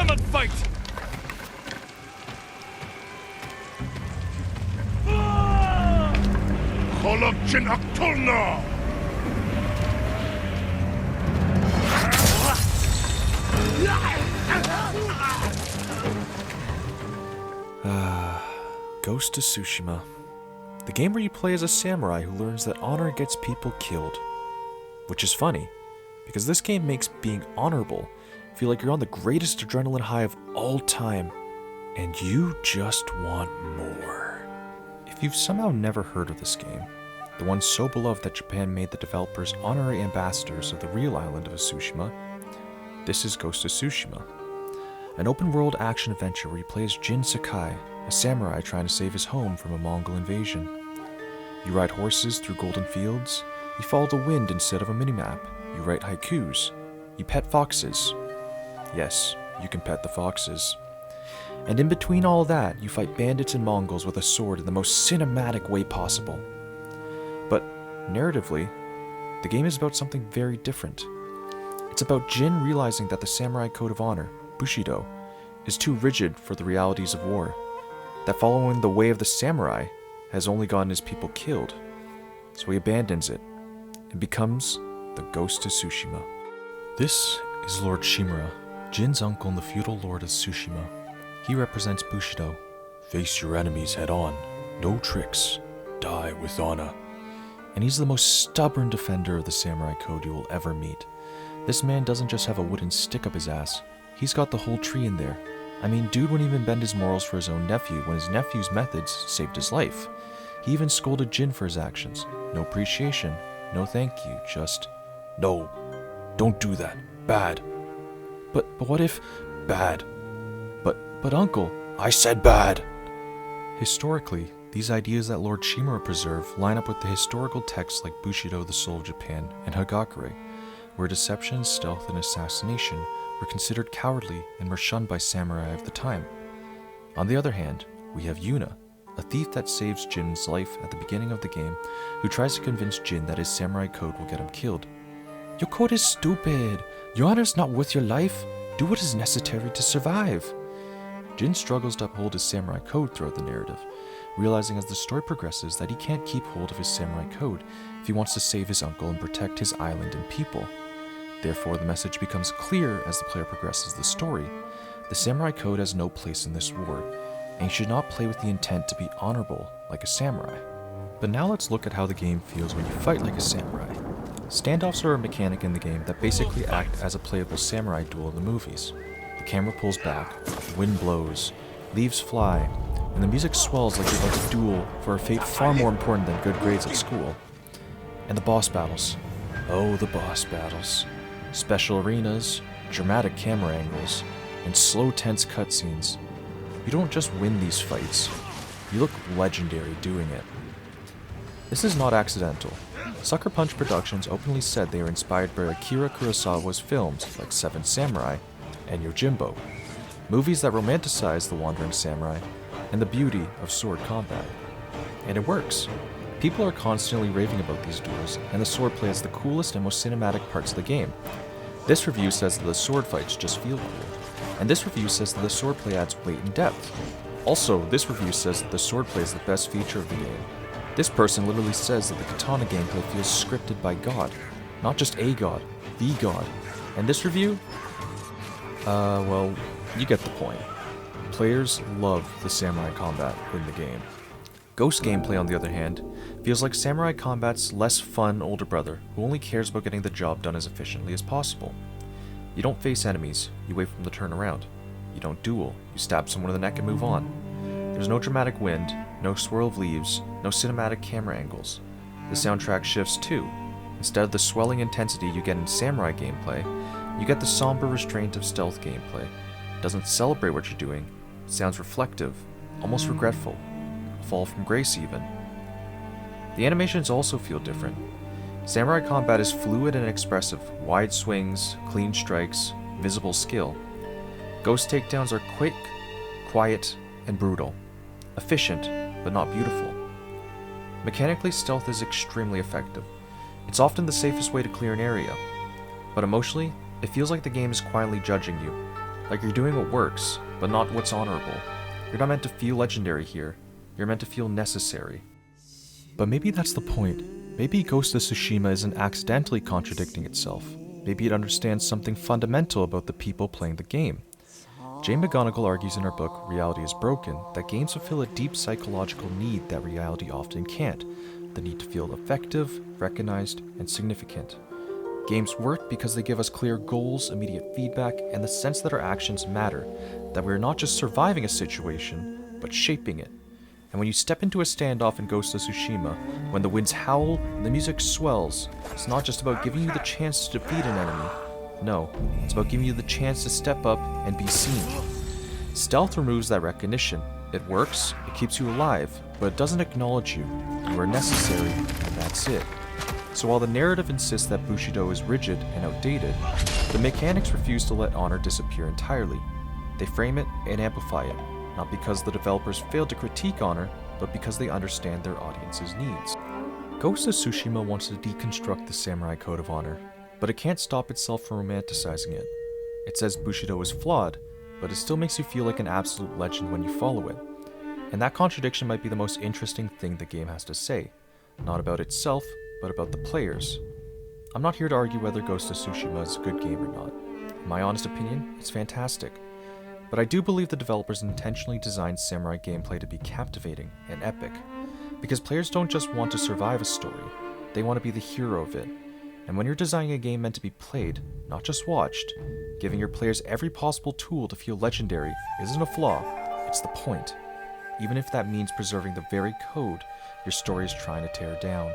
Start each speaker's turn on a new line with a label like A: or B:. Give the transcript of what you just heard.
A: Come and fight! Kolokchin Aktulno!
B: Ghost of Tsushima. The game where you play as a samurai who learns that honor gets people killed. Which is funny, because this game makes being honorable feel like you're on the greatest adrenaline high of all time, and you just want more. If you've somehow never heard of this game, the one so beloved that Japan made the developers honorary ambassadors of the real island of Tsushima, this is Ghost of Tsushima. An open-world action-adventure where you play as Jin Sakai, a samurai trying to save his home from a Mongol invasion. You ride horses through golden fields, you follow the wind instead of a minimap, you write haikus, you pet foxes. Yes, you can pet the foxes. And in between all that, you fight bandits and Mongols with a sword in the most cinematic way possible. But, narratively, the game is about something very different. It's about Jin realizing that the samurai code of honor, Bushido, is too rigid for the realities of war. That following the way of the samurai has only gotten his people killed. So he abandons it and becomes the Ghost of Tsushima. This is Lord Shimura, Jin's uncle and the feudal lord of Tsushima. He represents Bushido. Face your enemies head on, no tricks, die with honor. And he's the most stubborn defender of the samurai code you will ever meet. This man doesn't just have a wooden stick up his ass, he's got the whole tree in there. I mean, dude wouldn't even bend his morals for his own nephew when his nephew's methods saved his life. He even scolded Jin for his actions. No appreciation, no thank you, just, no, don't do that, bad. But what if, bad. But uncle, I said bad. Historically, these ideas that Lord Shimura preserved line up with the historical texts like Bushido, the Soul of Japan, and Hagakure, where deception, stealth, and assassination were considered cowardly and were shunned by samurai of the time. On the other hand, we have Yuna, a thief that saves Jin's life at the beginning of the game, who tries to convince Jin that his samurai code will get him killed. Your code is stupid. Your honor's not worth your life. Do what is necessary to survive. Jin struggles to uphold his samurai code throughout the narrative, realizing as the story progresses that he can't keep hold of his samurai code if he wants to save his uncle and protect his island and people. Therefore, the message becomes clear as the player progresses the story. The samurai code has no place in this war, and you should not play with the intent to be honorable like a samurai. But now let's look at how the game feels when you fight like a samurai. Standoffs are a mechanic in the game that basically act as a playable samurai duel in the movies. The camera pulls back, the wind blows, leaves fly, and the music swells like you're about to duel for a fate far more important than good grades at school. And the boss battles. Oh, the boss battles. Special arenas, dramatic camera angles, and slow tense cutscenes. You don't just win these fights, you look legendary doing it. This is not accidental. Sucker Punch Productions openly said they are inspired by Akira Kurosawa's films like Seven Samurai and Yojimbo, movies that romanticize the wandering samurai and the beauty of sword combat. And it works. People are constantly raving about these duels, and the swordplay is the coolest and most cinematic parts of the game. This review says that the sword fights just feel cool, and this review says that the swordplay adds weight and depth. Also, this review says that the swordplay is the best feature of the game. This person literally says that the katana gameplay feels scripted by God. Not just a god, the god. And this review? Well, you get the point. Players love the samurai combat in the game. Ghost gameplay, on the other hand, feels like samurai combat's less fun older brother who only cares about getting the job done as efficiently as possible. You don't face enemies, you wait for them to turn around. You don't duel, you stab someone in the neck and move on. There's no dramatic wind, no swirl of leaves, no cinematic camera angles. The soundtrack shifts too. Instead of the swelling intensity you get in samurai gameplay, you get the somber restraint of stealth gameplay. It doesn't celebrate what you're doing, it sounds reflective, almost regretful, a fall from grace even. The animations also feel different. Samurai combat is fluid and expressive, wide swings, clean strikes, visible skill. Ghost takedowns are quick, quiet, and brutal. Efficient, but not beautiful. Mechanically, stealth is extremely effective. It's often the safest way to clear an area. But emotionally, it feels like the game is quietly judging you. Like you're doing what works, but not what's honorable. You're not meant to feel legendary here. You're meant to feel necessary. But maybe that's the point. Maybe Ghost of Tsushima isn't accidentally contradicting itself. Maybe it understands something fundamental about the people playing the game. Jane McGonigal argues in her book, Reality is Broken, that games fulfill a deep psychological need that reality often can't. The need to feel effective, recognized, and significant. Games work because they give us clear goals, immediate feedback, and the sense that our actions matter, that we're not just surviving a situation, but shaping it. And when you step into a standoff in Ghost of Tsushima, when the winds howl and the music swells, it's not just about giving you the chance to defeat an enemy. No, it's about giving you the chance to step up and be seen. Stealth removes that recognition. It works, it keeps you alive, but it doesn't acknowledge you. You are necessary, and that's it. So while the narrative insists that Bushido is rigid and outdated, the mechanics refuse to let honor disappear entirely. They frame it and amplify it, not because the developers failed to critique honor, but because they understand their audience's needs. Ghost of Tsushima wants to deconstruct the samurai code of honor, but it can't stop itself from romanticizing it. It says Bushido is flawed, but it still makes you feel like an absolute legend when you follow it. And that contradiction might be the most interesting thing the game has to say, not about itself, but about the players. I'm not here to argue whether Ghost of Tsushima is a good game or not. In my honest opinion, it's fantastic. But I do believe the developers intentionally designed samurai gameplay to be captivating and epic, because players don't just want to survive a story, they want to be the hero of it. And when you're designing a game meant to be played, not just watched, giving your players every possible tool to feel legendary isn't a flaw, it's the point, even if that means preserving the very code your story is trying to tear down.